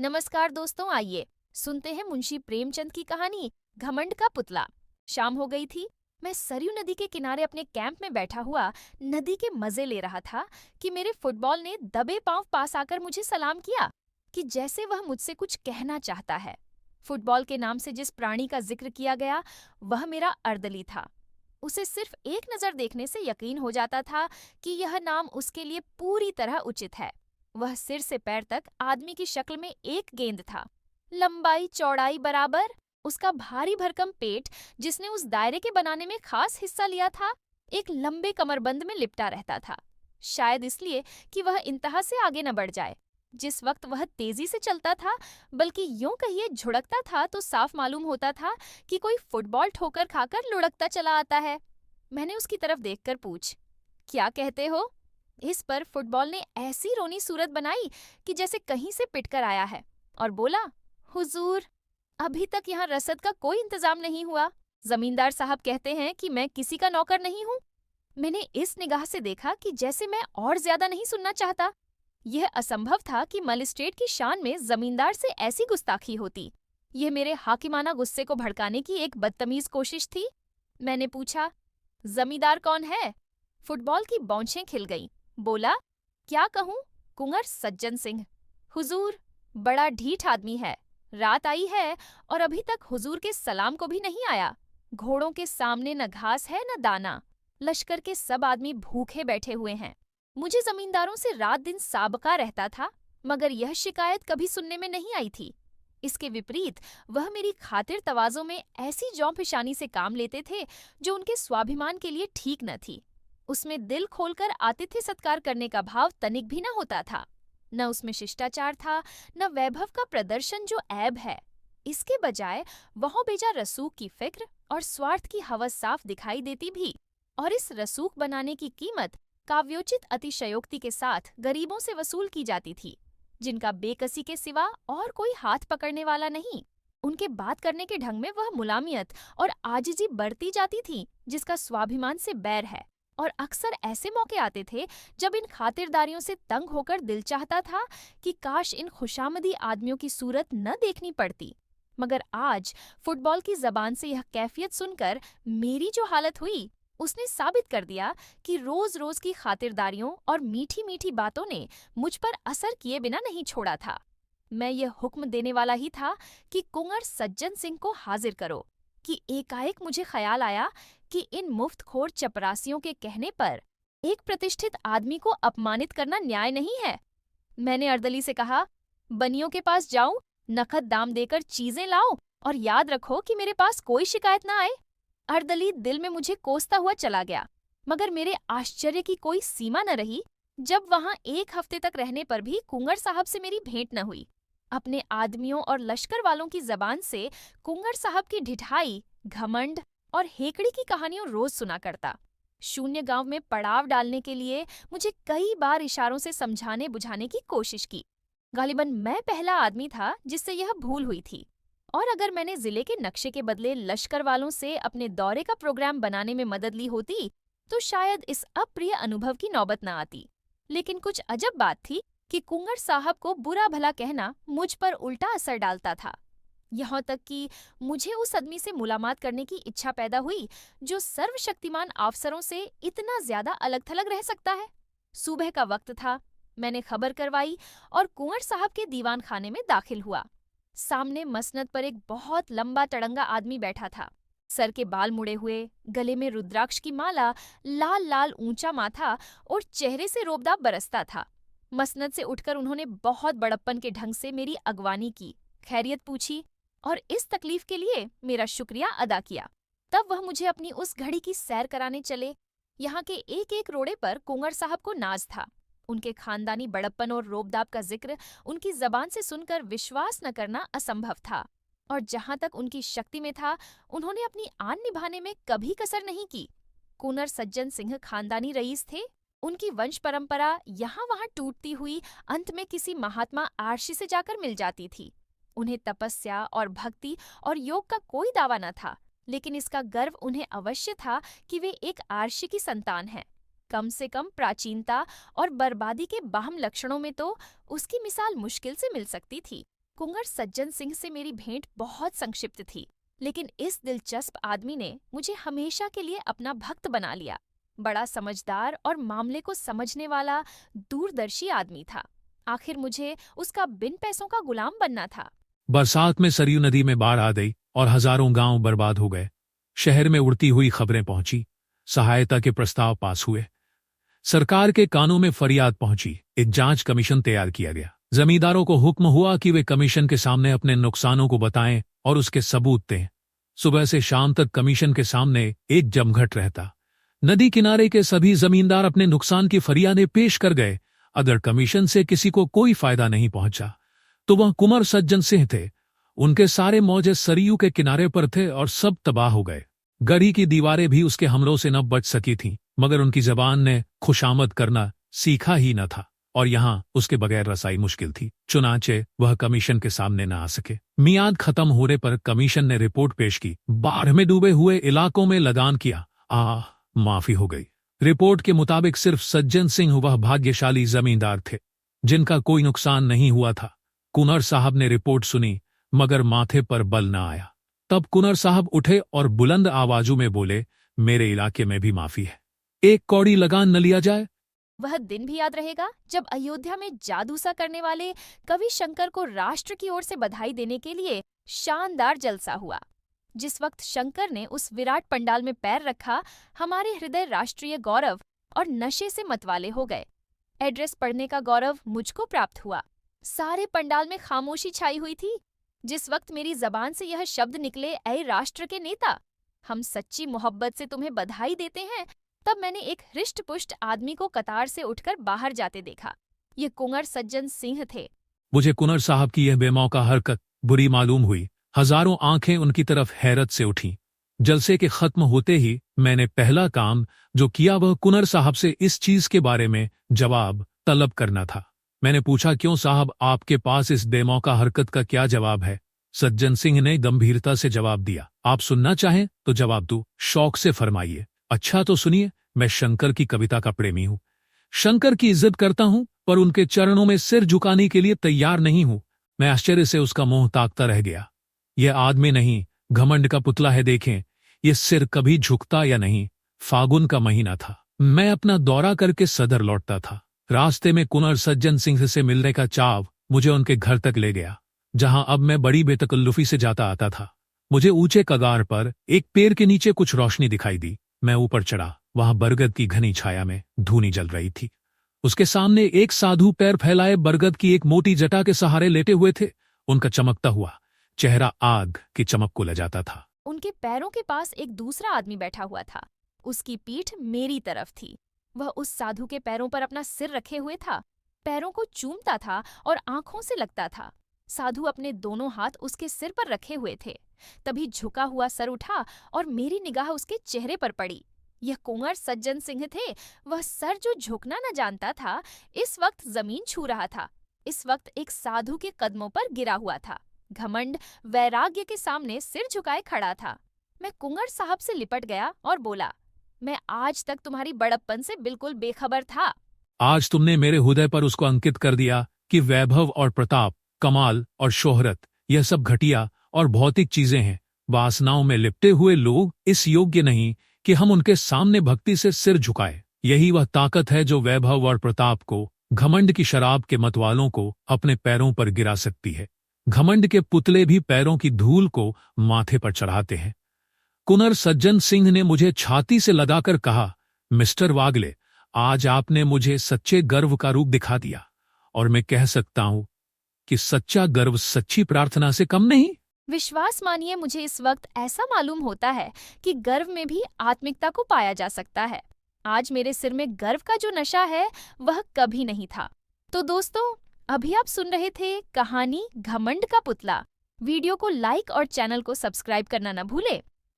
नमस्कार दोस्तों, आइए सुनते हैं मुंशी प्रेमचंद की कहानी घमंड का पुतला। शाम हो गई थी। मैं सरयू नदी के किनारे अपने कैंप में बैठा हुआ नदी के मजे ले रहा था कि मेरे फुटबॉल ने दबे पांव पास आकर मुझे सलाम किया कि जैसे वह मुझसे कुछ कहना चाहता है। फुटबॉल के नाम से जिस प्राणी का जिक्र किया गया वह मेरा अर्दली था। उसे सिर्फ एक नजर देखने से यकीन हो जाता था कि यह नाम उसके लिए पूरी तरह उचित है। वह सिर से पैर तक आदमी की शक्ल में एक गेंद था। लंबाई चौड़ाई बराबर। उसका भारी भरकम पेट, जिसने उस दायरे के बनाने में खास हिस्सा लिया था, एक लंबे कमरबंद में लिपटा रहता था। शायद इसलिए कि वह इंतहा से आगे न बढ़ जाए। जिस वक्त वह तेजी से चलता था, बल्कि यूं कहिए झुड़कता था, तो साफ मालूम होता था कि कोई फुटबॉल ठोकर खाकर लुढ़कता चला आता है। मैंने उसकी तरफ देखकर पूछ, क्या कहते हो? इस पर फुटबॉल ने ऐसी रोनी सूरत बनाई कि जैसे कहीं से पिटकर आया है, और बोला, हुजूर, अभी तक यहाँ रसद का कोई इंतजाम नहीं हुआ। जमींदार साहब कहते हैं कि मैं किसी का नौकर नहीं हूँ। मैंने इस निगाह से देखा कि जैसे मैं और ज्यादा नहीं सुनना चाहता। यह असंभव था कि मजिस्ट्रेट की शान में जमींदार से ऐसी गुस्ताखी होती। यह मेरे हाकिमाना गुस्से को भड़काने की एक बदतमीज कोशिश थी। मैंने पूछा, जमींदार कौन है? फुटबॉल की बौछें खिल गईं। बोला, क्या कहूँ? कुंवर सज्जन सिंह। हुजूर, बड़ा ढीठ आदमी है। रात आई है और अभी तक हुजूर के सलाम को भी नहीं आया। घोड़ों के सामने न घास है न दाना। लश्कर के सब आदमी भूखे बैठे हुए हैं। मुझे जमींदारों से रात दिन साबका रहता था, मगर यह शिकायत कभी सुनने में नहीं आई थी। इसके विपरीत वह मेरी खातिर तवाज़ो में ऐसी जौं-फिशानी से काम लेते थे जो उनके स्वाभिमान के लिए ठीक न थी। उसमें दिल खोलकर आतिथ्य सत्कार करने का भाव तनिक भी न होता था। न उसमें शिष्टाचार था, न वैभव का प्रदर्शन जो ऐब है। इसके बजाय वहों बेजा रसूख की फिक्र और स्वार्थ की हवस साफ दिखाई देती भी। और इस रसूख बनाने की कीमत काव्योचित अतिशयोक्ति के साथ गरीबों से वसूल की जाती थी, जिनका बेकसी के सिवा और कोई हाथ पकड़ने वाला नहीं। उनके बात करने के ढंग में वह मुलामियत और आजिजी बढ़ती जाती थी जिसका स्वाभिमान से बैर है। और अक्सर ऐसे मौके आते थे जब इन खातिरदारियों से तंग होकर दिल चाहता था कि काश इन खुशामदी आदमियों की सूरत न देखनी पड़ती। मगर आज फुटबॉल की जबान से यह कैफियत सुनकर मेरी जो हालत हुई, उसने साबित कर दिया कि रोज रोज की खातिरदारियों और मीठी मीठी बातों ने मुझ पर असर किए बिना नहीं छोड़ा था। मैं यह हुक्म देने वाला ही था कि कुंवर सज्जन सिंह को हाजिर करो कि एकाएक मुझे ख्याल आया कि इन मुफ्तखोर चपरासियों के कहने पर एक प्रतिष्ठित आदमी को अपमानित करना न्याय नहीं है। मैंने अर्दली से कहा, बनियों के पास जाऊं, नकद दाम देकर चीजें लाऊं, और याद रखो कि मेरे पास कोई शिकायत ना आए। अर्दली दिल में मुझे कोसता हुआ चला गया, मगर मेरे आश्चर्य की कोई सीमा न रही जब वहां एक हफ्ते तक रहने पर भी कुंवर साहब से मेरी भेंट न हुई। अपने आदमियों और लश्कर वालों की जबान से कुंवर साहब की ढिठाई, घमंड और हेकड़ी की कहानियों रोज सुना करता। शून्य गांव में पड़ाव डालने के लिए मुझे कई बार इशारों से समझाने बुझाने की कोशिश की। गालिबन मैं पहला आदमी था जिससे यह भूल हुई थी, और अगर मैंने जिले के नक्शे के बदले लश्कर वालों से अपने दौरे का प्रोग्राम बनाने में मदद ली होती तो शायद इस अप्रिय अनुभव की नौबत न आती। लेकिन कुछ अजब बात थी कि कुंवर साहब को बुरा भला कहना मुझ पर उल्टा असर डालता था। यहाँ तक कि मुझे उस आदमी से मुलाकात करने की इच्छा पैदा हुई जो सर्वशक्तिमान अफसरों से इतना ज्यादा अलग थलग रह सकता है। सुबह का वक्त था। मैंने खबर करवाई और कुंवर साहब के दीवान खाने में दाखिल हुआ। सामने मसनद पर एक बहुत लंबा टड़ंगा आदमी बैठा था। सर के बाल मुड़े हुए, गले में रुद्राक्ष की माला, लाल लाल ऊंचा माथा और चेहरे से रोबदाब बरसता था। मसनद से उठकर उन्होंने बहुत बड़प्पन के ढंग से मेरी अगवानी की, खैरियत पूछी और इस तकलीफ के लिए मेरा शुक्रिया अदा किया। तब वह मुझे अपनी उस घड़ी की सैर कराने चले। यहाँ के एक एक रोड़े पर कुंवर साहब को नाज था। उनके खानदानी बड़प्पन और रोबदाब का जिक्र उनकी जबान से सुनकर विश्वास न करना असंभव था। और जहाँ तक उनकी शक्ति में था, उन्होंने अपनी आन निभाने में कभी कसर नहीं की। कुंवर सज्जन सिंह खानदानी रईस थे। उनकी वंश परंपरा यहाँ वहाँ टूटती हुई अंत में किसी महात्मा आर्षि से जाकर मिल जाती थी। उन्हें तपस्या और भक्ति और योग का कोई दावा न था, लेकिन इसका गर्व उन्हें अवश्य था कि वे एक आर्षि की संतान हैं। कम से कम प्राचीनता और बर्बादी के बाहम लक्षणों में तो उसकी मिसाल मुश्किल से मिल सकती थी। कुंवर सज्जन सिंह से मेरी भेंट बहुत संक्षिप्त थी, लेकिन इस दिलचस्प आदमी ने मुझे हमेशा के लिए अपना भक्त बना लिया। बड़ा समझदार और मामले को समझने वाला दूरदर्शी आदमी था। आखिर मुझे उसका बिन पैसों का गुलाम बनना था। बरसात में सरयू नदी में बाढ़ आ गई और हजारों गांव बर्बाद हो गए। शहर में उड़ती हुई खबरें पहुंची, सहायता के प्रस्ताव पास हुए, सरकार के कानों में फरियाद पहुंची। एक जांच कमीशन तैयार किया गया। जमींदारों को हुक्म हुआ कि वे कमीशन के सामने अपने नुकसानों को बताएं और उसके सबूत दें। सुबह से शाम तक कमीशन के सामने एक जमघट रहता। नदी किनारे के सभी जमींदार अपने नुकसान की फरियादें पेश कर गए। अगर कमीशन से किसी को कोई फायदा नहीं पहुंचा तो वह कुंवर सज्जन सिंह थे। उनके सारे मौजे सरयू के किनारे पर थे और सब तबाह हो गए। गढ़ी की दीवारें भी उसके हमलों से न बच सकी थीं, मगर उनकी जबान ने खुशामद करना सीखा ही न था और यहाँ उसके बगैर रसाई मुश्किल थी। चुनाचे वह कमीशन के सामने न आ सके। मियाद खत्म होने पर कमीशन ने रिपोर्ट पेश की। बाढ़ में डूबे हुए इलाकों में लगान किया। माफी हो गई। रिपोर्ट के मुताबिक सिर्फ सज्जन सिंह वह भाग्यशाली जमींदार थे जिनका कोई नुकसान नहीं हुआ था। कुंवर साहब ने रिपोर्ट सुनी, मगर माथे पर बल न आया। तब कुंवर साहब उठे और बुलंद आवाजों में बोले, मेरे इलाके में भी माफी है, एक कौड़ी लगान न लिया जाए। वह दिन भी याद रहेगा जब अयोध्या में जादू सा करने वाले कवि शंकर को राष्ट्र की ओर से बधाई देने के लिए शानदार जलसा हुआ। जिस वक्त शंकर ने उस विराट पंडाल में पैर रखा, हमारे हृदय राष्ट्रीय गौरव और नशे से मतवाले हो गए। एड्रेस पढ़ने का गौरव मुझको प्राप्त हुआ। सारे पंडाल में खामोशी छाई हुई थी। जिस वक्त मेरी जबान से यह शब्द निकले, ऐ राष्ट्र के नेता, हम सच्ची मोहब्बत से तुम्हें बधाई देते हैं, तब मैंने एक हृष्ट पुष्ट आदमी को कतार से उठकर बाहर जाते देखा। ये कुंवर सज्जन सिंह थे। मुझे कुंवर साहब की यह बेमौका हरकत बुरी मालूम हुई। हजारों आंखें उनकी तरफ हैरत से उठीं। जलसे के खत्म होते ही मैंने पहला काम जो किया वह कुंवर साहब से इस चीज के बारे में जवाब तलब करना था। मैंने पूछा, क्यों साहब, आपके पास इस बेमौका हरकत का क्या जवाब है? सज्जन सिंह ने गंभीरता से जवाब दिया, आप सुनना चाहें तो जवाब दूं? शौक से फरमाइए। अच्छा तो सुनिए, मैं शंकर की कविता का प्रेमी हूं, शंकर की इज्जत करता हूं, पर उनके चरणों में सिर झुकाने के लिए तैयार नहीं हूं। मैं आश्चर्य से उसका मुंह ताकता रह गया। यह आदमी नहीं, घमंड का पुतला है। देखें, यह सिर कभी झुकता या नहीं। फागुन का महीना था। मैं अपना दौरा करके सदर लौटता था। रास्ते में कुंवर सज्जन सिंह से मिलने का चाव मुझे उनके घर तक ले गया, जहां अब मैं बड़ी बेतकल्लुफी से जाता आता था। मुझे ऊंचे कगार पर एक पेड़ के नीचे कुछ रोशनी दिखाई दी। मैं ऊपर चढ़ा। वहां बरगद की घनी छाया में धूनी जल रही थी। उसके सामने एक साधु पैर फैलाए बरगद की एक मोटी जटा के सहारे लेटे हुए थे। उनका चमकता हुआ चेहरा आग की चमक को ले जाता था। उनके पैरों के पास एक दूसरा आदमी बैठा हुआ था। उसकी पीठ मेरी तरफ थी। वह उस साधु के पैरों पर अपना सिर रखे हुए था, पैरों को चूमता था और आंखों से लगता था। साधु अपने दोनों हाथ उसके सिर पर रखे हुए थे। तभी झुका हुआ सर उठा और मेरी निगाह उसके चेहरे पर पड़ी। यह कुंवर सज्जन सिंह थे। वह सर जो झुकना न जानता था, इस वक्त जमीन छू रहा था। इस वक्त एक साधु के कदमों पर गिरा हुआ था। घमंड वैराग्य के सामने सिर झुकाए खड़ा था। मैं कुंवर साहब से लिपट गया और बोला, मैं आज तक तुम्हारी बड़प्पन से बिल्कुल बेखबर था। आज तुमने मेरे हृदय पर उसको अंकित कर दिया कि वैभव और प्रताप, कमाल और शोहरत, यह सब घटिया और भौतिक चीजें हैं। वासनाओं में लिपटे हुए लोग इस योग्य नहीं कि हम उनके सामने भक्ति से सिर झुकाए। यही वह ताकत है जो वैभव और प्रताप को, घमंड की शराब के मतवालों को अपने पैरों पर गिरा सकती है। घमंड के पुतले भी पैरों की धूल को माथे पर चढ़ाते हैं। कुंवर सज्जन सिंह ने मुझे छाती से लगाकर कहा, मिस्टर वागले, आज आपने मुझे सच्चे गर्व का रूप दिखा दिया और मैं कह सकता हूं कि सच्चा गर्व सच्ची प्रार्थना से कम नहीं। विश्वास मानिए, मुझे इस वक्त ऐसा मालूम होता है कि गर्व में भी आत्मिकता को पाया जा सकता है। आज मेरे सिर में गर्व का जो नशा है वह कभी नहीं था। तो दोस्तों, अभी आप सुन रहे थे कहानी घमंड का पुतला। वीडियो को लाइक और चैनल को सब्सक्राइब करना न भूले।